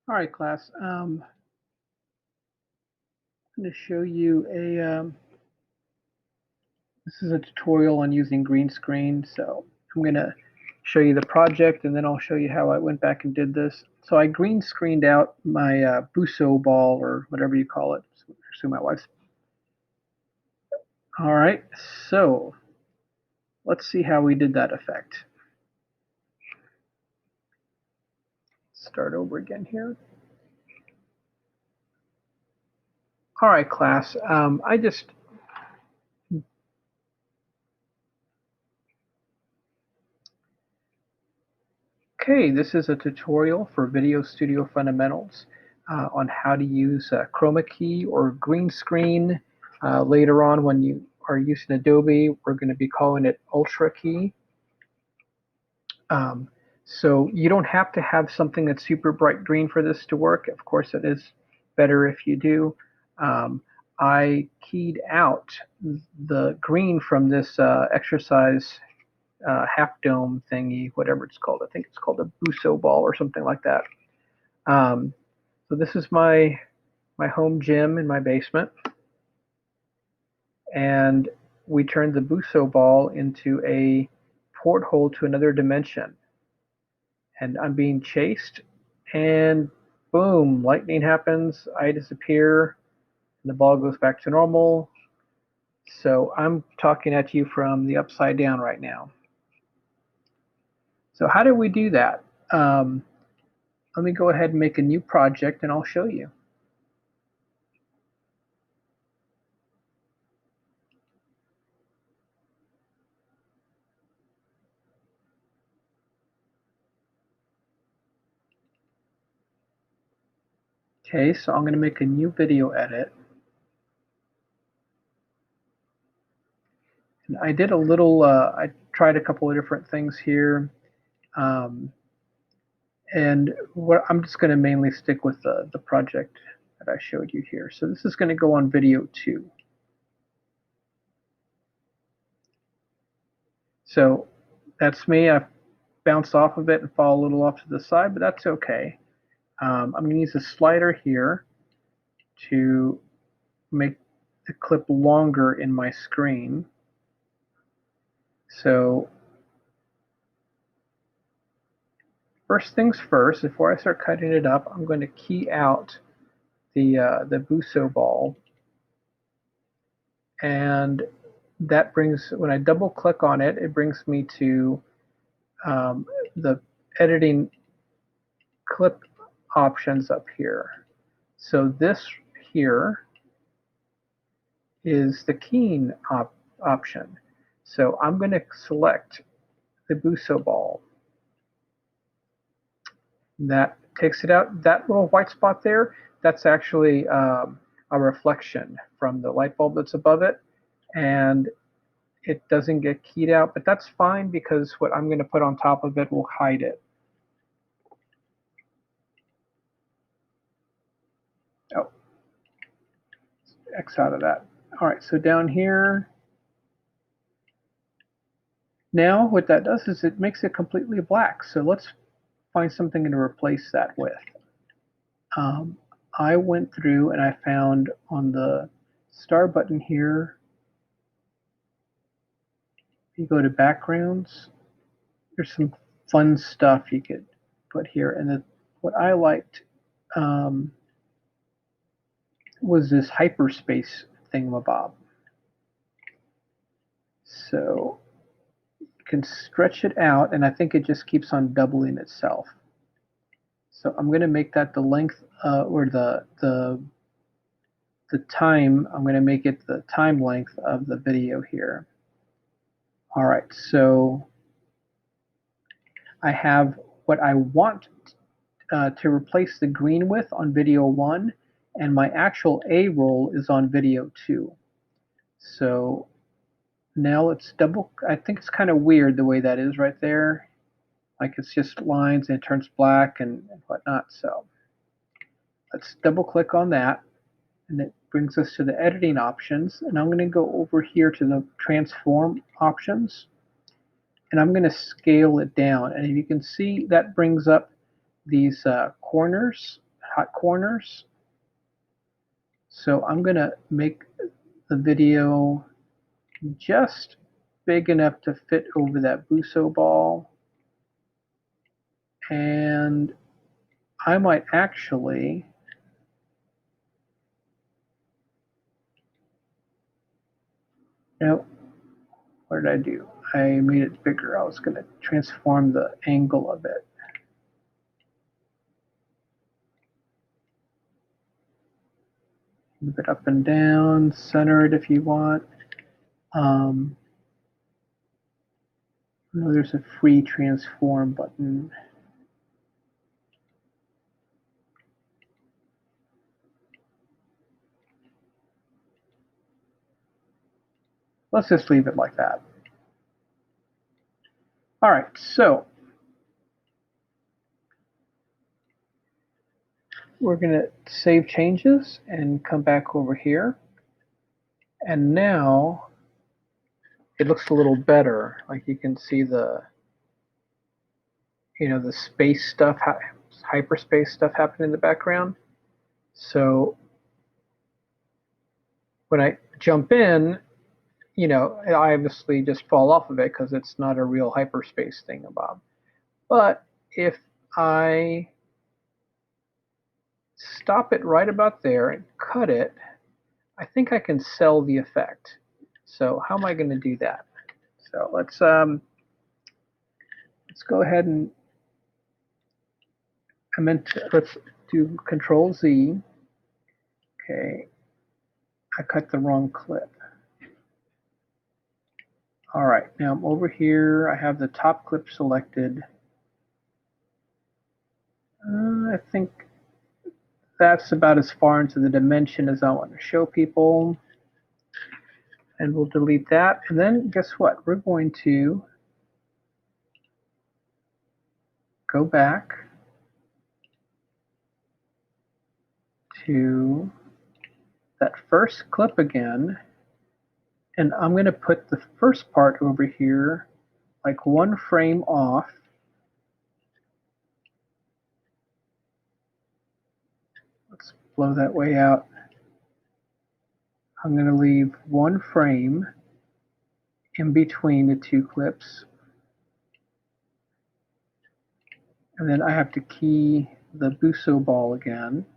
All right, class. I'm going to show you this is a tutorial on using green screen. So I'm going to show you the project, and then I'll show you how I went back and did this. So I green screened out my Buso ball, or whatever you call it. So my wife's. All right, so let's see how we did that effect. Start over again here. All right, class. Okay, this is a tutorial for Video Studio Fundamentals on how to use Chroma or green screen. Later on, when you are using Adobe, we're going to be calling it Ultra Key. So you don't have to have something that's super bright green for this to work. Of course, it is better if you do. I keyed out the green from this exercise half dome thingy, whatever it's called. I think it's called a Buso ball or something like that. So this is my home gym in my basement, and we turned the Buso ball into a porthole to another dimension. And I'm being chased, and boom, lightning happens. I disappear, and the ball goes back to normal. So I'm talking at you from the upside down right now. So how did we do that? Let me go ahead and make a new project, and I'll show you. Okay, so I'm going to make a new video edit. And I did a little, I tried a couple of different things here. And I'm just going to mainly stick with the project that I showed you here. So this is going to go on video 2. So that's me. I bounced off of it and fall a little off to the side, but that's okay. I'm going to use a slider here to make the clip longer in my screen. So first things first, before I start cutting it up, I'm going to key out the Buso ball, and that brings, when I double click on it, it brings me to the editing clip options up here. So this here is the keying option. So I'm going to select the Buso ball. That takes it out. That little white spot there, that's actually a reflection from the light bulb that's above it, and it doesn't get keyed out, but that's fine because what I'm going to put on top of it will hide it. Oh, X out of that. All right, so down here, now what that does is it makes it completely black. So let's find something to replace that with. I went through and I found on the star button here, you go to backgrounds, there's some fun stuff you could put here. And what I liked was this hyperspace thingamabob. So you can stretch it out, and I think it just keeps on doubling itself. So I'm going to make that the length or the time. I'm going to make it the time length of the video here. All right, so I have what I want to replace the green with on video 1, and my actual A roll is on video 2. So now let's double, I think it's kind of weird the way that is right there. Like it's just lines and it turns black and whatnot. So let's double click on that, and it brings us to the editing options. And I'm going to go over here to the transform options, and I'm going to scale it down. And if you can see, that brings up these corners hot corners. So I'm going to make the video just big enough to fit over that Buso ball. And I might actually what did I do? I made it bigger. I was going to transform the angle of it. Move it up and down, center it if you want. There's a free transform button. Let's just leave it like that. All right, so we're going to save changes and come back over here. And now it looks a little better. Like you can see the, the space stuff, hyperspace stuff happening in the background. So when I jump in, I obviously just fall off of it because it's not a real hyperspace thingamabob. But if I stop it right about there and cut it, I think I can sell the effect. So how am I going to do that? So let's go ahead and let's do Control Z. Okay, I cut the wrong clip. All right, now I'm over here. I have the top clip selected. I think that's about as far into the dimension as I want to show people. And we'll delete that. And then guess what? We're going to go back to that first clip again. And I'm going to put the first part over here, like one frame off. Let's blow that way out. I'm going to leave one frame in between the two clips. And then I have to key the Buso ball again.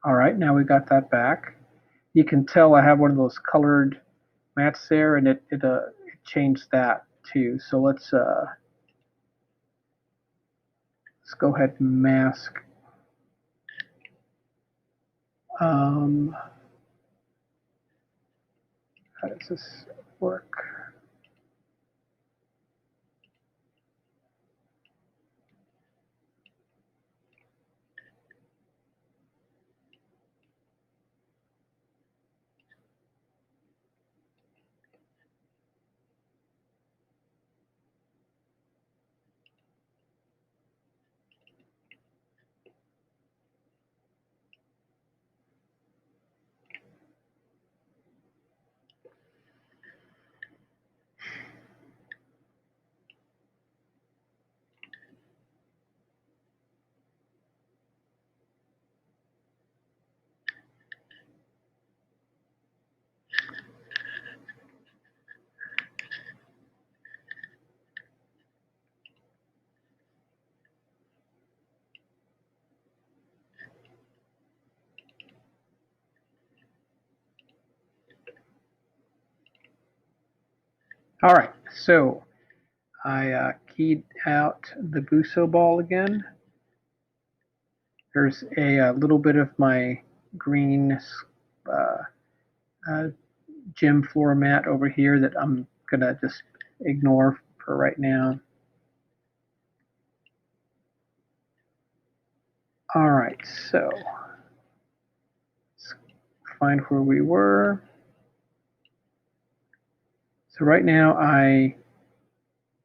All right, now we got that back. You can tell I have one of those colored mats there, and it changed that too. So let's go ahead and mask. How does this work? All right, so I keyed out the Buso ball again. There's a little bit of my green gym floor mat over here that I'm gonna just ignore for right now. All right, so let's find where we were. So right now I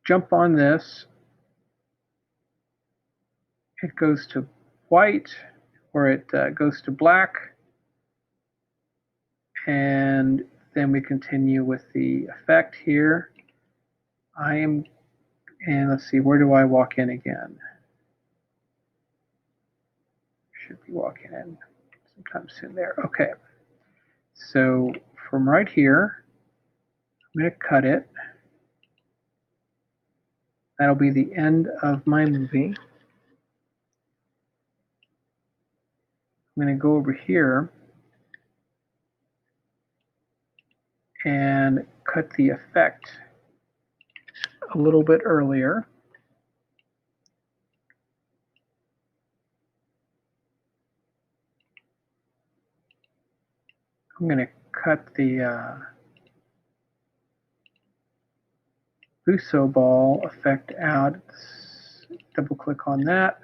jump on this. It goes to white, or it goes to black, and then we continue with the effect here. I am And let's see, where do I walk in again? Should be walking in sometime soon there. Okay. So from right here, I'm going to cut it. That'll be the end of my movie. I'm going to go over here and cut the effect a little bit earlier. I'm going to cut the Busso ball effect out. Double click on that.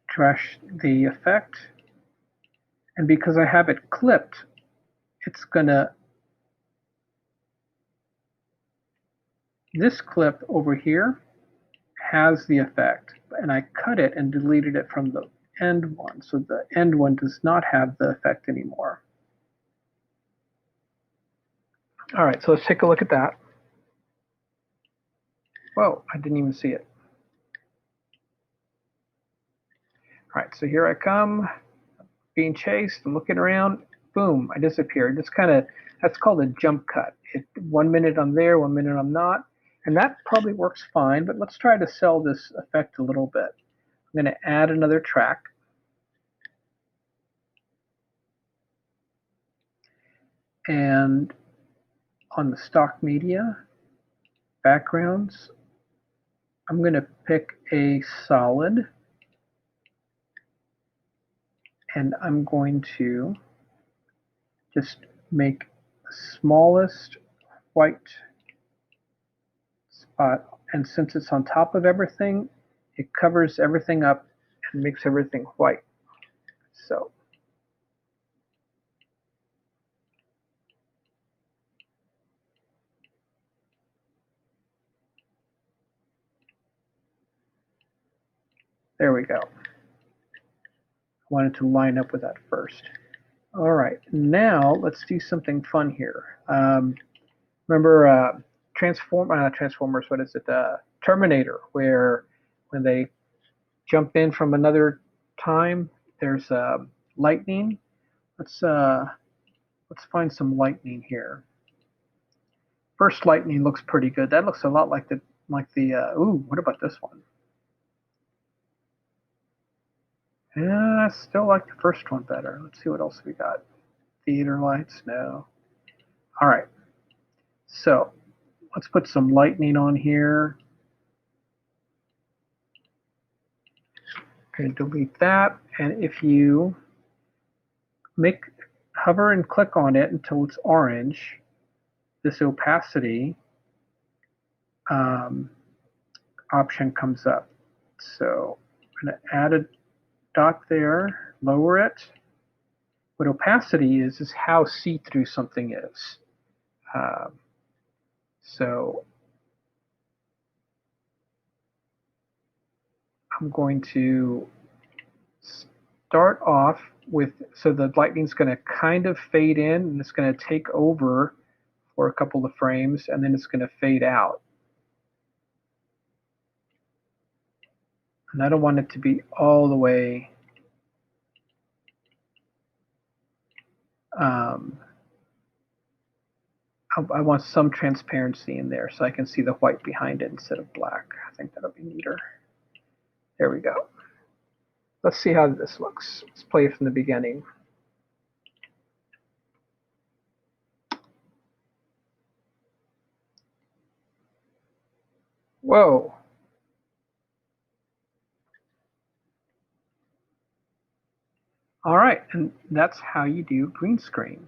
Trash the effect. And because I have it clipped, it's going to, this clip over here has the effect, and I cut it and deleted it from the end one, so the end one does not have the effect anymore. All right, so let's take a look at that. Whoa, I didn't even see it. All right, so here I come, being chased, I'm looking around, boom, I disappeared. It's kind of, that's called a jump cut. 1 minute I'm there, 1 minute I'm not, and that probably works fine, but let's try to sell this effect a little bit. I'm going to add another track. And on the stock media, backgrounds, I'm going to pick a solid, and I'm going to just make the smallest white spot, and since it's on top of everything, it covers everything up and makes everything white. So there we go. I wanted to line up with that first. All right, now let's do something fun here. Remember Transformers, what is it? Terminator, where when they jump in from another time, there's lightning. Let's find some lightning here. First lightning looks pretty good. That looks a lot like the ooh, what about this one? Yeah, I still like the first one better. Let's see what else we got. Theater lights, no. All right. So let's put some lightning on here. Okay, delete that. And if you hover and click on it until it's orange, this opacity option comes up. So I'm going to add a dot there, lower it. What opacity is how see-through something is. So I'm going to start off with, so the lightning's going to kind of fade in, and it's going to take over for a couple of frames, and then it's going to fade out. And I don't want it to be all the way I want some transparency in there so I can see the white behind it instead of black. I think that'll be neater. There we go. Let's see how this looks. Let's play it from the beginning. Whoa. All right, and that's how you do green screen.